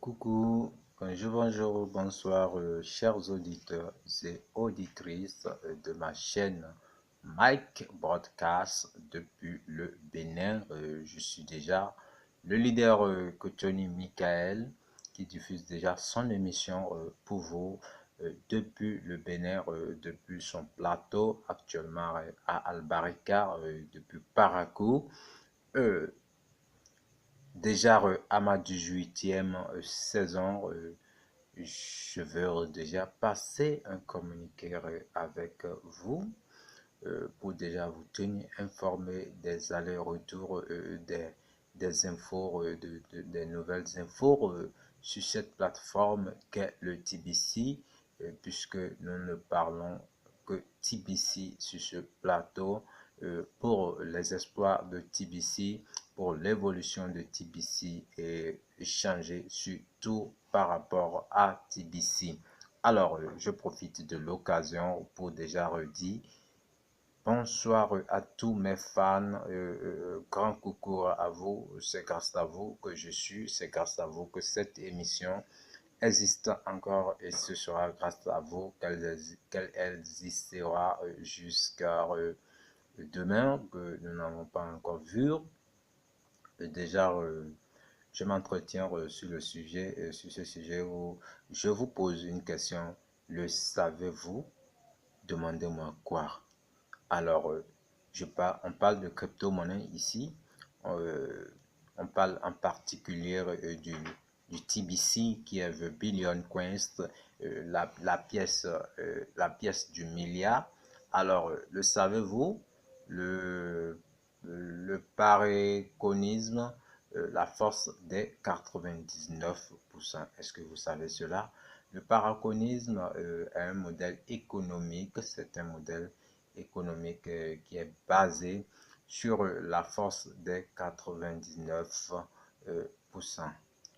Coucou, bonjour, bonsoir, chers auditeurs et auditrices de ma chaîne Mike Broadcast depuis le Bénin. Je suis déjà le leader Cotonou Michael qui diffuse déjà son émission pour vous depuis le Bénin, depuis son plateau actuellement à Albarika, depuis Parakou. Euh, Déjà à ma 18e saison, je veux déjà passer un communiqué avec vous pour déjà vous tenir informé des allers-retours, des infos, des nouvelles infos sur cette plateforme qu'est le TBC, puisque nous ne parlons que TBC sur ce plateau pour les espoirs de TBC, pour l'évolution de TBC et échanger sur tout par rapport à TBC. Alors, je profite de l'occasion pour déjà redire bonsoir à tous mes fans. Grand coucou à vous. C'est grâce à vous que je suis. C'est grâce à vous que cette émission existe encore et ce sera grâce à vous qu'elle existera jusqu'à demain que nous n'avons pas encore vu. Déjà, je m'entretiens sur le sujet, sur ce sujet où je vous pose une question. Le savez-vous? Demandez-moi quoi? Alors, on parle de crypto-monnaie ici. Euh, on parle en particulier du TBC qui est The Billion Coins, la pièce du milliard. Alors, le savez-vous? Le, le paréconisme, la force des 99%. Est-ce que vous savez cela? Le paraconisme est un modèle économique, c'est un modèle économique qui est basé sur la force des 99%.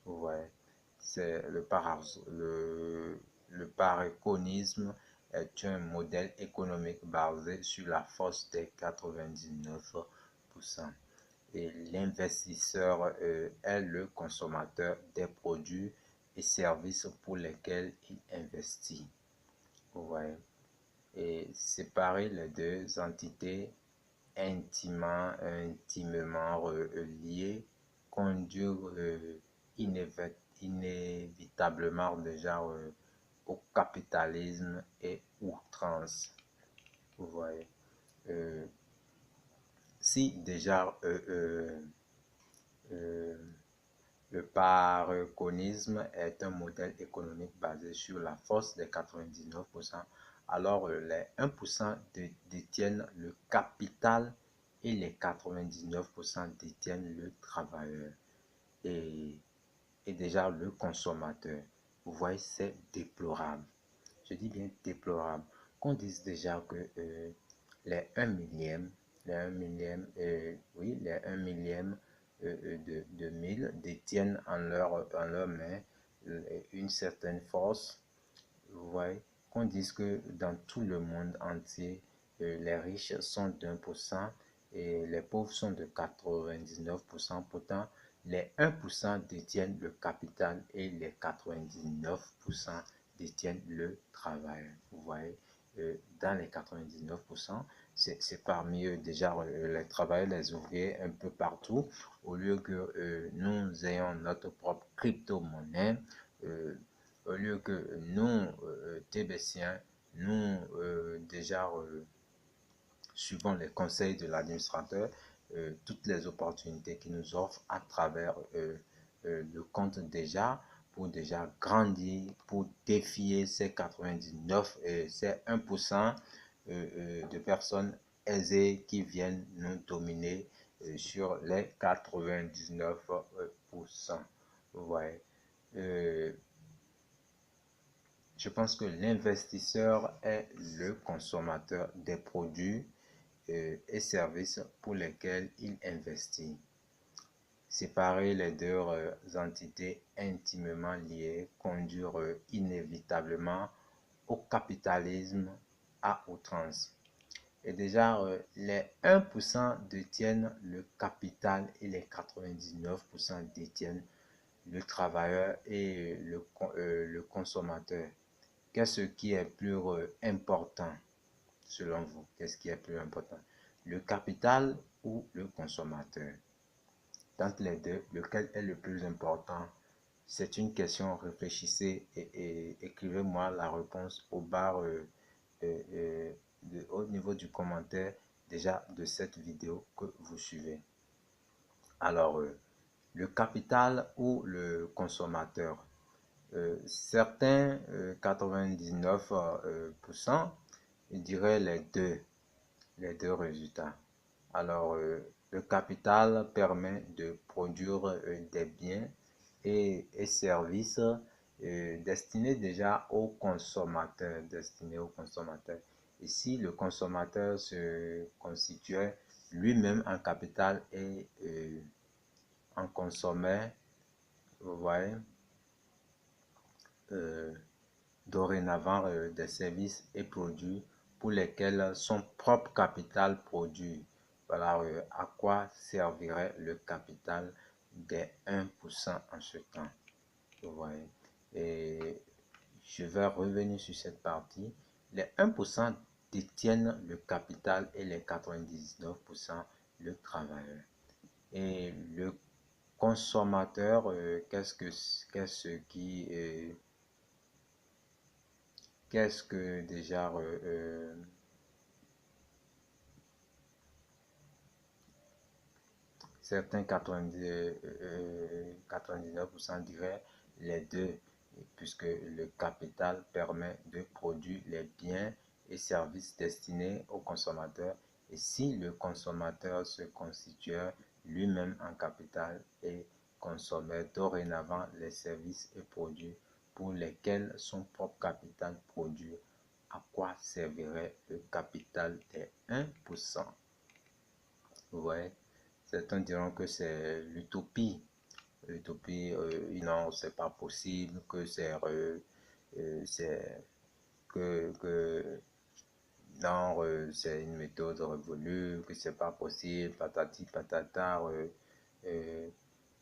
Ouais, c'est le paréconisme est un modèle économique basé sur la force des 99%. Et l'investisseur est le consommateur des produits et services pour lesquels il investit. Ouais. Et séparer les deux entités intimement liées conduit inévitablement déjà au capitalisme et outrance. Vous voyez. Euh, si déjà euh, le paraconisme est un modèle économique basé sur la force des 99%, alors les 1% détiennent le capital et les 99% détiennent le travailleur et, et déjà le consommateur. Vous voyez, c'est déplorable. Je dis bien déplorable. Qu'on dise déjà que les 1 millième, oui, les 1 millième de 1000 détiennent en leur main une certaine force. Vous voyez, qu'on dise que dans tout le monde entier, les riches sont d'1% et les pauvres sont de 99%. Pourtant, les 1% détiennent le capital et les 99% détiennent le travail. Vous voyez, dans les 99%, c'est parmi eux déjà les travailleurs, les ouvriers un peu partout. Au lieu que nous ayons notre propre crypto-monnaie, au lieu que nous, Tébétiens, nous déjà suivons les conseils de l'administrateur, toutes les opportunités qu'il nous offre à travers le compte déjà, pour déjà grandir, pour défier ces 99 et ces 1% de personnes aisées qui viennent nous dominer sur les 99%. Vous voyez. Je pense que l'investisseur est le consommateur des produits et services pour lesquels il investit. Séparer les deux entités intimement liées conduit inévitablement au capitalisme à outrance. Et déjà, les 1% détiennent le capital et les 99% détiennent le travailleur et le consommateur, qu'est-ce qui est plus important selon vous? Qu'est-ce qui est plus important? Le capital ou le consommateur? D'entre les deux, lequel est le plus important? C'est une question, réfléchissez et écrivez-moi la réponse au barre au niveau du commentaire déjà de cette vidéo que vous suivez. Alors, le capital ou le consommateur? Certains, 99%, ils diraient les deux résultats. Alors, le capital permet de produire des biens et services destinés déjà aux consommateurs, Et si le consommateur se constituait lui-même en capital et en consommait, vous voyez, euh, dorénavant des services et produits pour lesquels son propre capital produit. Voilà à quoi servirait le capital des 1% en ce temps. Vous voyez. Et je vais revenir sur cette partie. Les 1% détiennent le capital et les 99% le travailleur. Et le consommateur, qu'est-ce que déjà certains 99% diraient les deux, puisque le capital permet de produire les biens et services destinés aux consommateurs. Et si le consommateur se constituait lui-même en capital et consommait dorénavant les services et produits pour lesquels son propre capital produit, à quoi servirait le capital des 1%? Vous voyez, certains diront que c'est l'utopie. L'utopie, non, c'est pas possible, c'est que non, c'est une méthode révolue, que c'est pas possible, patati patata.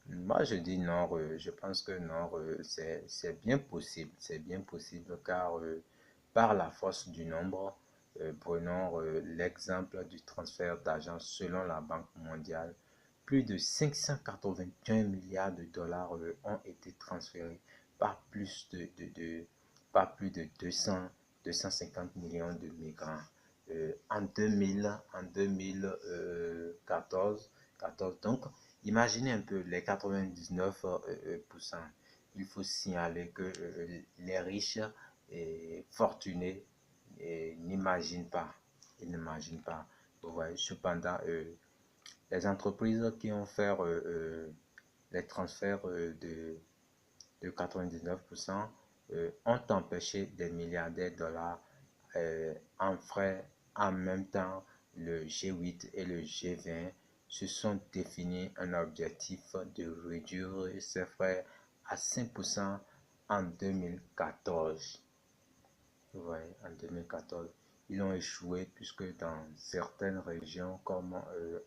Moi, je dis non, je pense que non, c'est bien possible car par la force du nombre, prenons l'exemple du transfert d'argent selon la Banque mondiale, plus de 581 milliards de dollars ont été transférés par par plus de 250 millions de migrants. En 2014, donc, imaginez un peu les 99%. Il faut signaler que les riches et fortunés n'imaginent pas. Ils n'imaginent pas. Vous voyez, cependant, les entreprises qui ont fait les transferts de 99% ont empêché des milliardaires de dollars en frais. En même temps, le G8 et le G20 se sont définis un objectif de réduire ces frais à 5% en 2014. Vous voyez, en 2014, ils ont échoué puisque dans certaines régions comme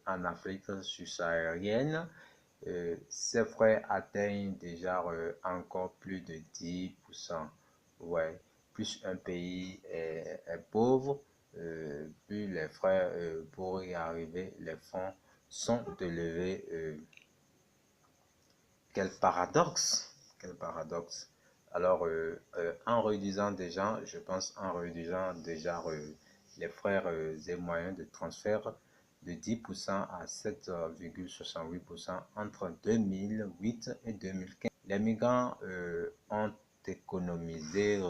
en Afrique subsaharienne, ces frais atteignent déjà encore plus de 10%. Ouais. Plus un pays est pauvre, plus les frais pour y arriver, les fonds sont élevés. Quel paradoxe! Quel paradoxe! Alors, en réduisant déjà, je pense en réduisant déjà les frais et moyens de transfert de 10% à 7,68% entre 2008 et 2015. Les migrants ont économisé,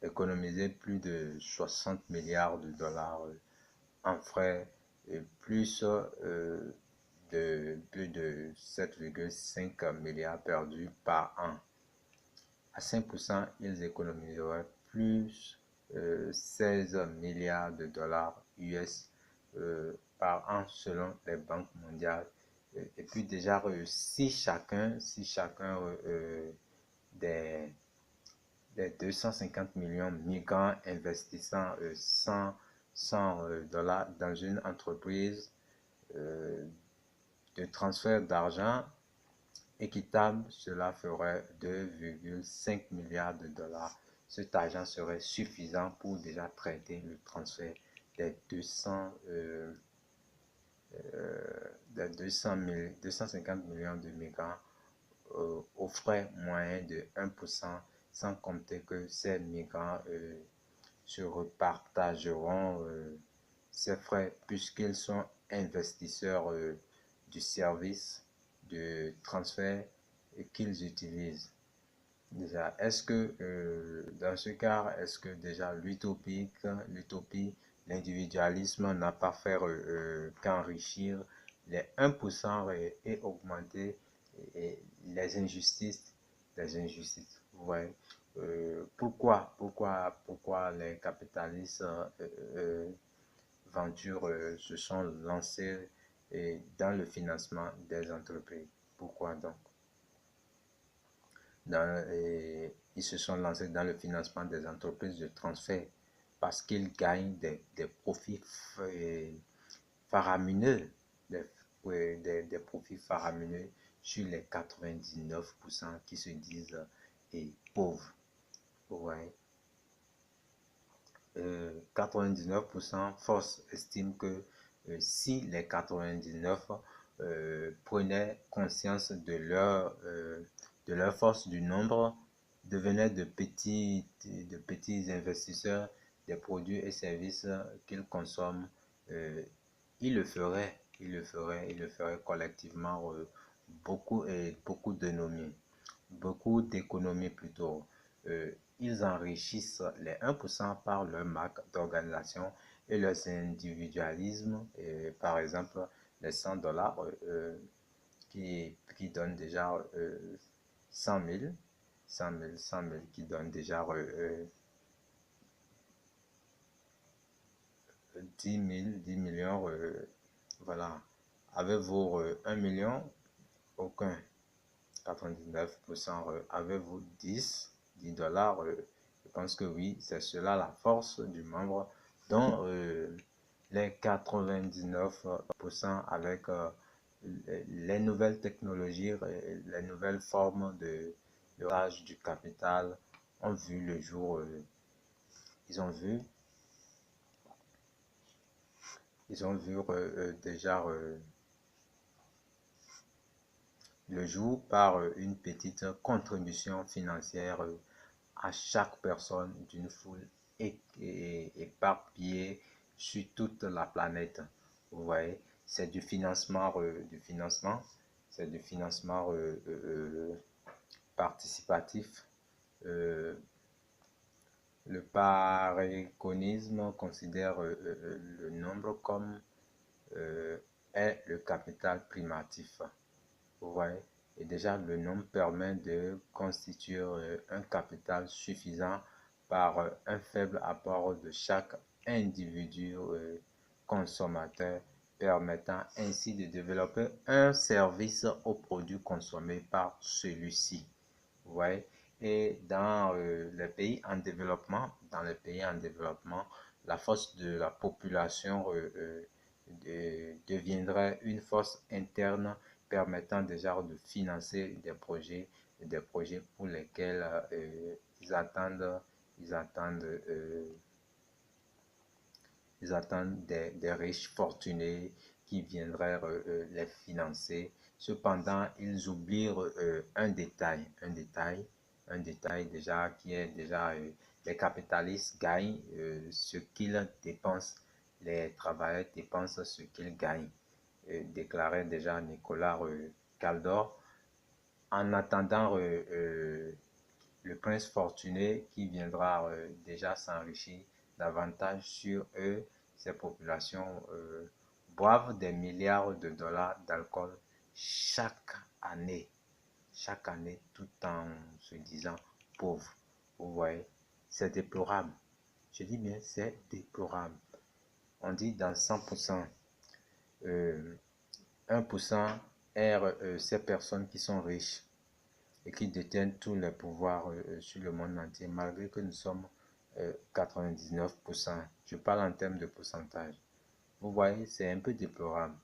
économisé plus de 60 milliards de dollars en frais et plus de 7,5 milliards perdus par an. À 5%, ils économiseraient plus 16 milliards de dollars US par an selon les banques mondiales. Et puis déjà, si chacun des 250 millions de migrants investissant 100 dollars dans une entreprise de transfert d'argent équitable, cela ferait 2,5 milliards de dollars. Cet argent serait suffisant pour déjà traiter le transfert des 250 millions de migrants aux frais moyens de 1%, sans compter que ces migrants se repartageront ces frais puisqu'ils sont investisseurs du service de transfert qu'ils utilisent. Déjà, est-ce que dans ce cas, est-ce que déjà l'utopie, l'individualisme n'a pas fait qu'enrichir les 1% et augmenter les injustices, vous voyez. Pourquoi les capitalistes Venture se sont lancés dans le financement des entreprises? Pourquoi donc? Ils se sont lancés dans le financement des entreprises de transfert parce qu'ils gagnent des profits faramineux, des profits faramineux sur les 99% qui se disent pauvres. Ouais. 99%, Force estime que si les 99 prenaient conscience de leur force du nombre, devenaient de petits investisseurs des produits et services qu'ils consomment, ils le feraient, collectivement beaucoup d'économies plutôt. Ils enrichissent les 1% par leur marque d'organisation et leurs individualismes. Par exemple, les 100 dollars qui donnent déjà 100 000, qui donnent déjà 10 millions. Voilà. Avez-vous 1 million? Aucun. 99%. Avez-vous 10 dollars? Je pense que oui, c'est cela la force du membre, dont les 99% avec les nouvelles technologies, les nouvelles formes de l'usage du capital ont vu le jour. Ils ont vu déjà le jour par une petite contribution financière à chaque personne d'une foule éparpillée sur toute la planète. Vous voyez, c'est du financement, c'est du financement participatif. Le paréconisme considère le nombre comme est le capital primatif. Vous voyez, et déjà le nombre permet de constituer un capital suffisant par un faible apport de chaque individu consommateur, permettant ainsi de développer un service aux produits consommés par celui-ci. Vous voyez, et dans les pays en développement, la force de la population deviendrait une force interne permettant déjà de financer des projets pour lesquels ils attendent des riches fortunés qui viendraient les financer. Cependant, ils oublient un détail déjà qui est déjà les capitalistes gagnent ce qu'ils dépensent, les travailleurs dépensent ce qu'ils gagnent, déclarait déjà Nicolas Caldor, en attendant le prince fortuné qui viendra déjà s'enrichir davantage sur eux. Ces populations boivent des milliards de dollars d'alcool chaque année, tout en se disant pauvres. Vous voyez, c'est déplorable. Je dis bien, c'est déplorable. On dit dans 100%, 1% est ces personnes qui sont riches et qui détiennent tous les pouvoirs sur le monde entier, malgré que nous sommes 99%. Je parle en termes de pourcentage. Vous voyez, c'est un peu déplorable.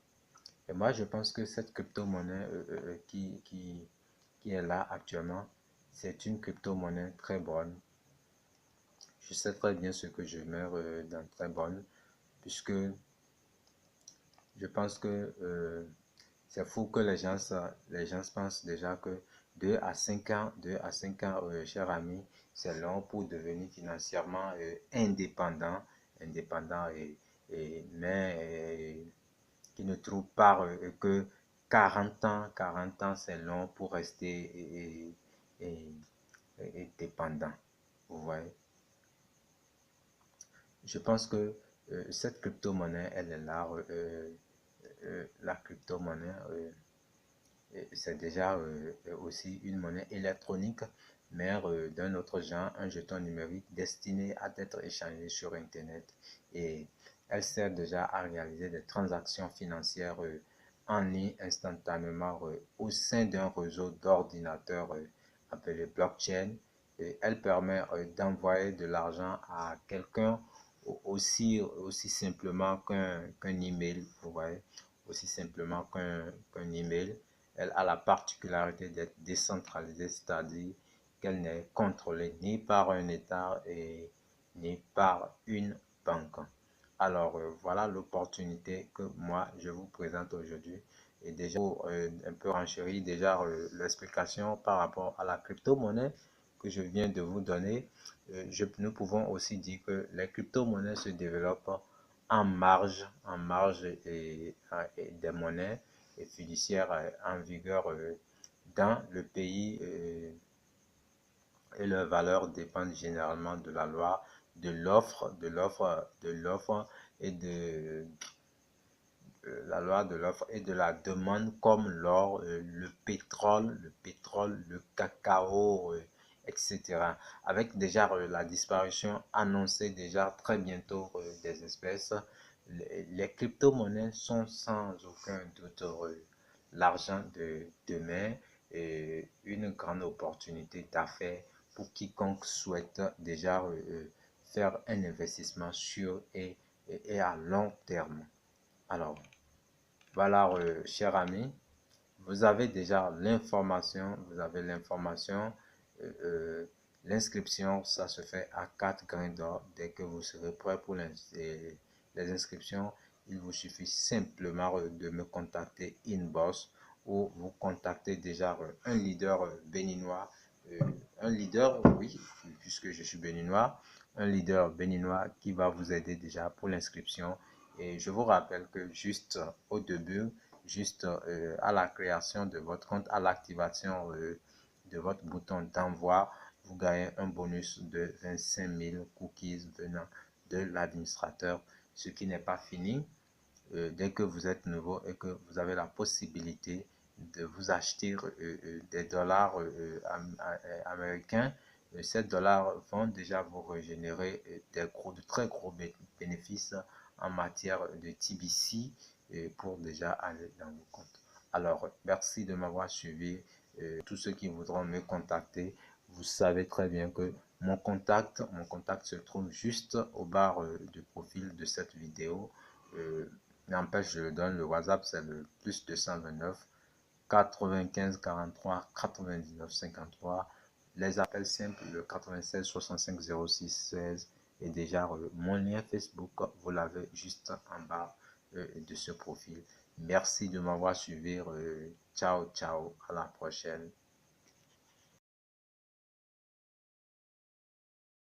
Et moi, je pense que cette crypto-monnaie qui est là actuellement, c'est une crypto-monnaie très bonne. Je sais très bien ce que je mets dans très bonne, puisque je pense que c'est fou que les gens pensent déjà que 2 à 5 ans, cher ami, c'est long pour devenir financièrement indépendant mais qui ne trouvent pas que 40 ans c'est long pour rester dépendant. Vous voyez? Je pense que cette crypto-monnaie, elle est là. La crypto-monnaie, c'est déjà aussi une monnaie électronique, mais d'un autre genre, un jeton numérique destiné à être échangé sur Internet. Et elle sert déjà à réaliser des transactions financières en ligne instantanément au sein d'un réseau d'ordinateurs appelé blockchain. Et elle permet d'envoyer de l'argent à quelqu'un aussi simplement qu'un email, vous voyez, aussi simplement qu'un email. Elle a la particularité d'être décentralisée, c'est-à-dire qu'elle n'est contrôlée ni par un État ni par une banque. Alors, voilà l'opportunité que moi, je vous présente aujourd'hui. Et déjà, pour un peu renchérir déjà l'explication par rapport à la crypto-monnaie que je viens de vous donner, nous pouvons aussi dire que les crypto-monnaies se développent en marge et des monnaies et fiduciaires en vigueur dans le pays et leurs valeurs dépendent généralement de la loi, de l'offre et de la loi de l'offre et de la demande comme l'or, le pétrole, le cacao, etc. Avec déjà la disparition annoncée déjà très bientôt des espèces, les crypto-monnaies sont sans aucun doute l'argent de demain et une grande opportunité d'affaires pour quiconque souhaite déjà faire un investissement sûr et à long terme. Alors, voilà, cher ami, vous avez l'information. euh, euh, L'inscription, ça se fait à 4 grains d'or. Dès que vous serez prêt pour les inscriptions, il vous suffit simplement de me contacter inbox ou vous contacter déjà un leader béninois, un leader, oui, puisque je suis béninois, un leader béninois qui va vous aider déjà pour l'inscription. Et je vous rappelle que juste au début, juste à la création de votre compte, à l'activation de votre bouton d'envoi, vous gagnez un bonus de 25 000 cookies venant de l'administrateur, ce qui n'est pas fini. Dès que vous êtes nouveau et que vous avez la possibilité de vous acheter des dollars américains, ces dollars vont déjà vous régénérer de très gros bénéfices en matière de TBC pour déjà aller dans vos comptes. Alors, merci de m'avoir suivi. Tous ceux qui voudront me contacter, vous savez très bien que mon contact se trouve juste au bas du profil de cette vidéo. N'empêche, je donne le WhatsApp, c'est le plus 229 95 43 99 53. Les appels simples, le 96 65 06 16. Et déjà, mon lien Facebook, vous l'avez juste en bas de ce profil. Merci de m'avoir suivi. Ciao, ciao. À la prochaine.